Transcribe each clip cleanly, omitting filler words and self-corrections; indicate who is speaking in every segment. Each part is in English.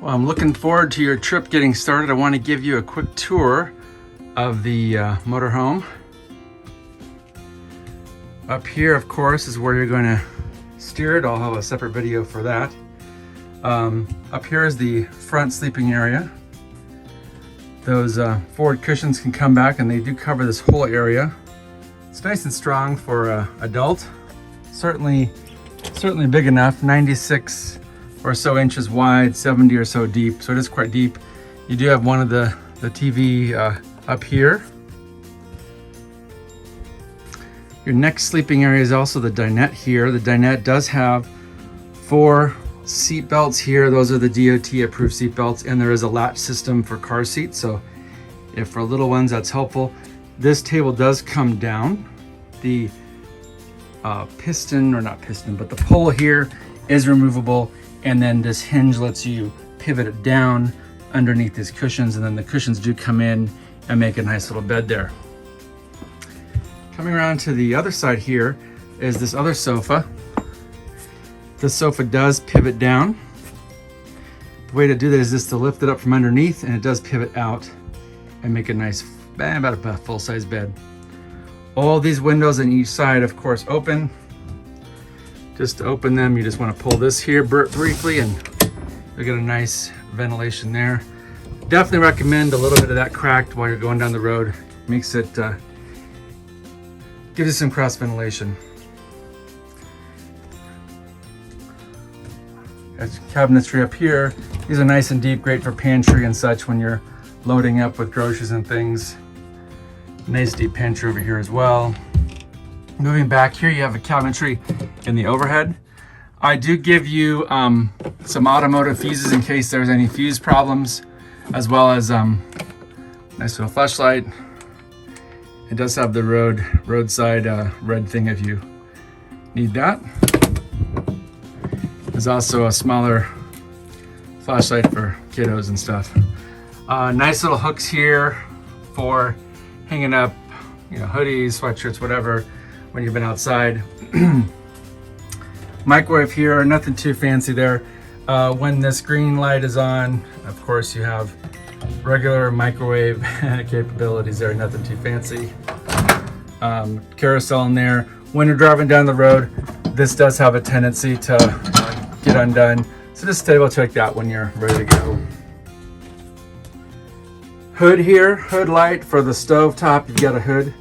Speaker 1: Well, I'm looking forward to your trip getting started. I want to give you a quick tour of the motorhome. Up here, of course, is where you're going to steer it. I'll have a separate video for that. Up here is the front sleeping area. Those forward cushions can come back, and they do cover this whole area. It's nice and strong for adult. Certainly big enough. 96 or so inches wide, 70 or so deep, so it is quite deep. You do have one of the TV up here. Your next sleeping area is also the dinette here. The dinette does have 4 seat belts here. Those are the DOT approved seat belts, and there is a latch system for car seats, so if for little ones that's helpful. This table does come down. The piston, or not piston, but the pole here is removable, and then this hinge lets you pivot it down underneath these cushions, and then the cushions do come in and make a nice little bed there. Coming around to the other side here is this other sofa. The sofa does pivot down. The way to do that is just to lift it up from underneath, and it does pivot out and make a nice, about a full-size bed. All these windows on each side, of course, open. Just to open them, you just want to pull this here briefly, and you'll get a nice ventilation there. Definitely recommend a little bit of that cracked while you're going down the road. Makes it, gives you some cross ventilation. There's cabinetry up here. These are nice and deep, great for pantry and such when you're loading up with groceries and things. Nice deep pantry over here as well. Moving back here, you have a cabinetry in the overhead. I do give you some automotive fuses in case there's any fuse problems, as well as nice little flashlight. It does have the roadside red thing if you need that. There's also a smaller flashlight for kiddos and stuff. Nice little hooks here for hanging up, hoodies, sweatshirts, whatever, when you've been outside. Microwave here, nothing too fancy there. When this green light is on, of course, you have regular microwave capabilities there, nothing too fancy. Carousel in there. When you're driving down the road, this does have a tendency to get undone, so just double check that when you're ready to go. Hood here, hood light for the stove top. You've got a hood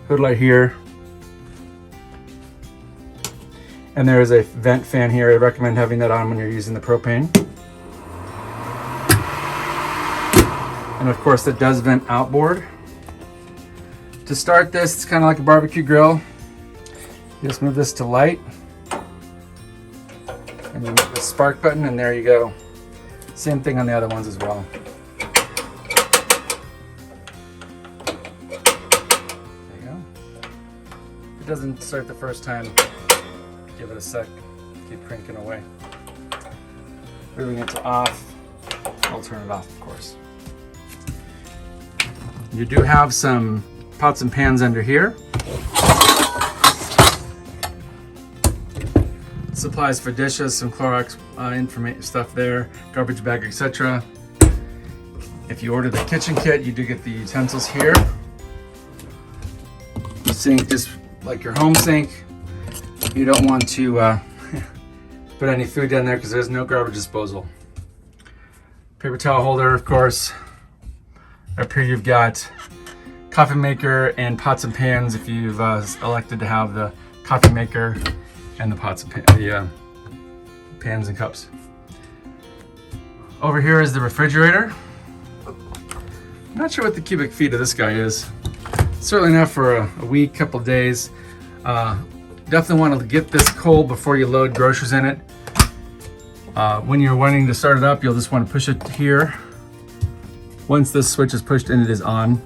Speaker 1: light here, and there is a vent fan here. I recommend having that on when you're using the propane. And of course, it does vent outboard. To start this, it's kind of like a barbecue grill. You just move this to light, and you move the spark button, and there you go. Same thing on the other ones as well. If it doesn't start the first time, give it a sec, keep cranking away. Moving it to off, I'll turn it off, of course. You do have some pots and pans under here. Supplies for dishes, some Clorox stuff there, garbage bag, etc. If you order the kitchen kit, you do get the utensils here. The sink, just like your home sink. You don't want to put any food down there because there's no garbage disposal. Paper towel holder, of course. Up here you've got coffee maker and pots and pans if you've elected to have the coffee maker and the pans and cups. Over here is the refrigerator. I'm not sure what the cubic feet of this guy is. Certainly enough for a week, couple days. Definitely want to get this cold before you load groceries in it. When you're wanting to start it up, you'll just want to push it here. Once this switch is pushed in, it is on.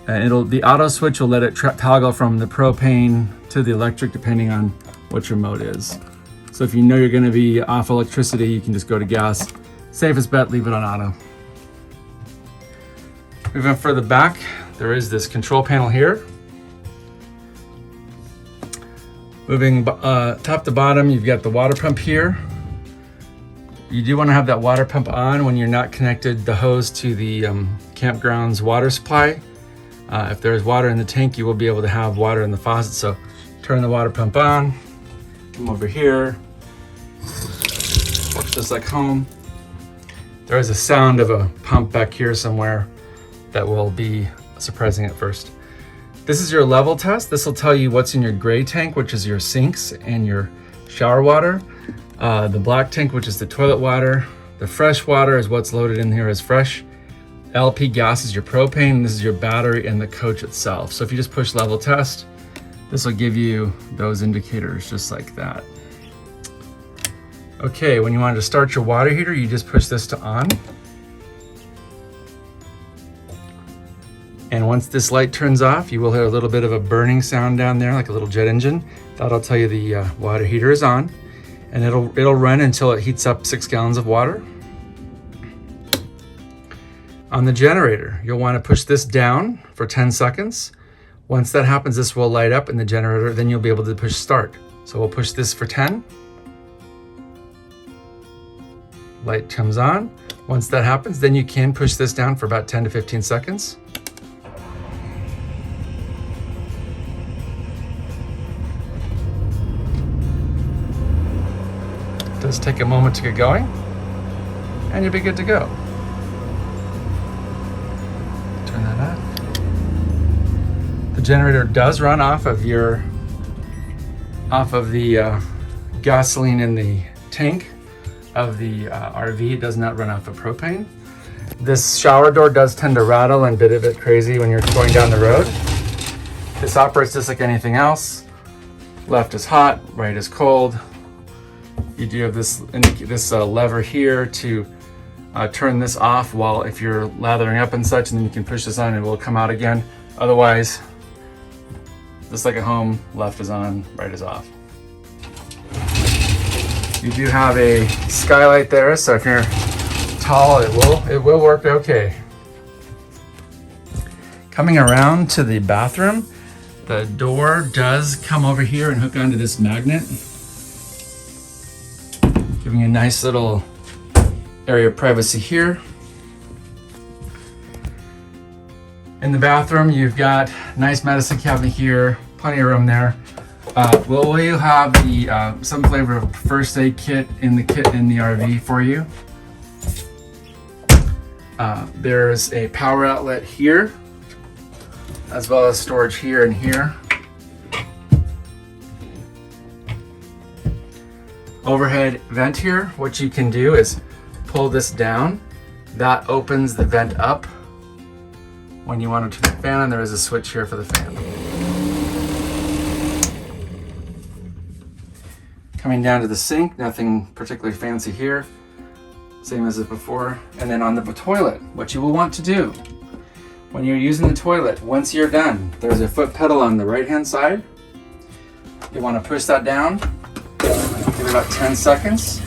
Speaker 1: And the auto switch will let it toggle from the propane to the electric depending on what your mode is. So if you know you're going to be off electricity, you can just go to gas. Safest bet, leave it on auto. Moving further back, there is this control panel here. Moving top to bottom, you've got the water pump here. You do want to have that water pump on when you're not connected the hose to the campground's water supply. If there's water in the tank, you will be able to have water in the faucet. So turn the water pump on, come over here, works just like home. There is a sound of a pump back here somewhere that will be surprising at first. This is your level test. This will tell you what's in your gray tank, which is your sinks and your shower water. The black tank, which is the toilet water. The fresh water is what's loaded in here as fresh. LP gas is your propane. This is your battery and the coach itself. So if you just push level test, this will give you those indicators just like that. Okay, when you want to start your water heater, you just push this to on. And once this light turns off, you will hear a little bit of a burning sound down there, like a little jet engine. That'll tell you the water heater is on. And it'll run until it heats up 6 gallons of water. On the generator, you'll want to push this down for 10 seconds. Once that happens, this will light up in the generator, then you'll be able to push start. So we'll push this for 10. Light comes on. Once that happens, then you can push this down for about 10 to 15 seconds. It does take a moment to get going, and you'll be good to go. Turn that on. The generator does run off of the gasoline in the tank of the RV. It does not run off of propane. This shower door does tend to rattle and be a bit crazy when you're going down the road. This operates just like anything else. Left is hot, right is cold. You do have this lever here to turn this off while if you're lathering up and such, and then you can push this on and it will come out again. Otherwise, just like at home, left is on, right is off. You do have a skylight there, so if you're tall, it will work okay. Coming around to the bathroom, the door does come over here and hook onto this magnet, giving you a nice little area of privacy here. In the bathroom, you've got nice medicine cabinet here, plenty of room there. We'll have some flavor of first aid kit in the RV for you. There's a power outlet here, as well as storage here and here. Overhead vent here. What you can do is pull this down. That opens the vent up. When you want to turn the fan on, there is a switch here for the fan. Coming down to the sink, nothing particularly fancy here. Same as it before. And then on the toilet, what you will want to do when you're using the toilet, once you're done, there's a foot pedal on the right-hand side. You want to push that down. Give it about 10 seconds.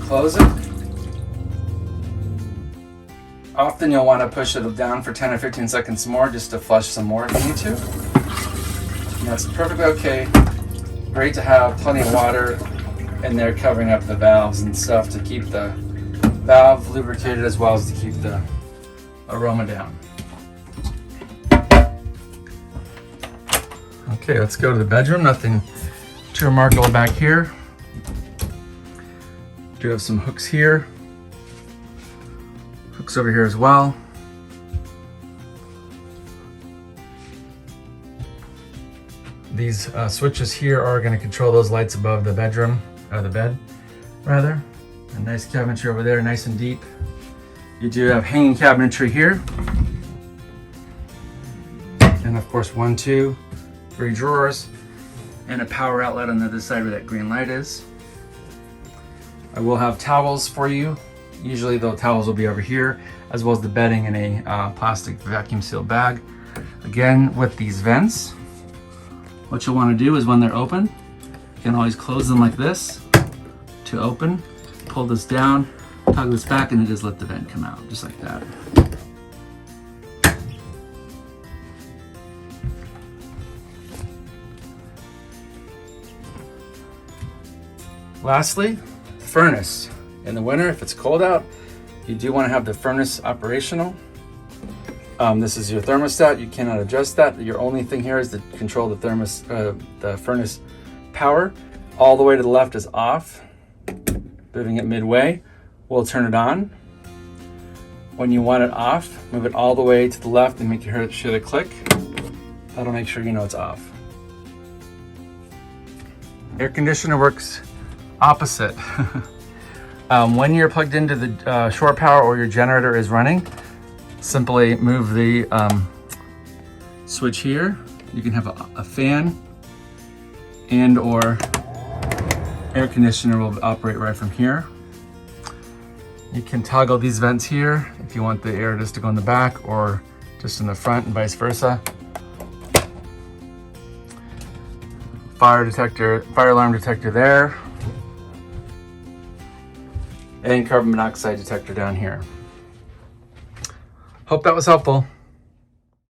Speaker 1: Close it. Often you'll want to push it down for 10 or 15 seconds more just to flush some more if you need to. And that's perfectly okay. Great to have plenty of water in there covering up the valves and stuff to keep the valve lubricated as well as to keep the aroma down. Okay, let's go to the bedroom. Nothing too remarkable back here. Do have some hooks here. Hooks over here as well. These switches here are going to control those lights above the bedroom, the bed, rather. A nice cabinetry over there, nice and deep. You do have hanging cabinetry here. And of course, 1, 2, 3 drawers. And a power outlet on the other side where that green light is. I will have towels for you. Usually the towels will be over here, as well as the bedding in a plastic vacuum sealed bag. Again, with these vents, what you'll want to do is when they're open, you can always close them like this to open. Pull this down, tug this back, and it just let the vent come out, just like that. Lastly, furnace. In the winter, if it's cold out, you do want to have the furnace operational. This is your thermostat. You cannot adjust that. Your only thing here is to control the furnace power. All the way to the left is off. Moving it midway, we'll turn it on. When you want it off, move it all the way to the left and make sure it click. That'll make sure you know it's off. Air conditioner works opposite. When you're plugged into the shore power or your generator is running, simply move the switch here. You can have a fan and or air conditioner will operate right from here. You can toggle these vents here if you want the air just to go in the back or just in the front and vice versa. Fire alarm detector there. And carbon monoxide detector down here. Hope that was helpful.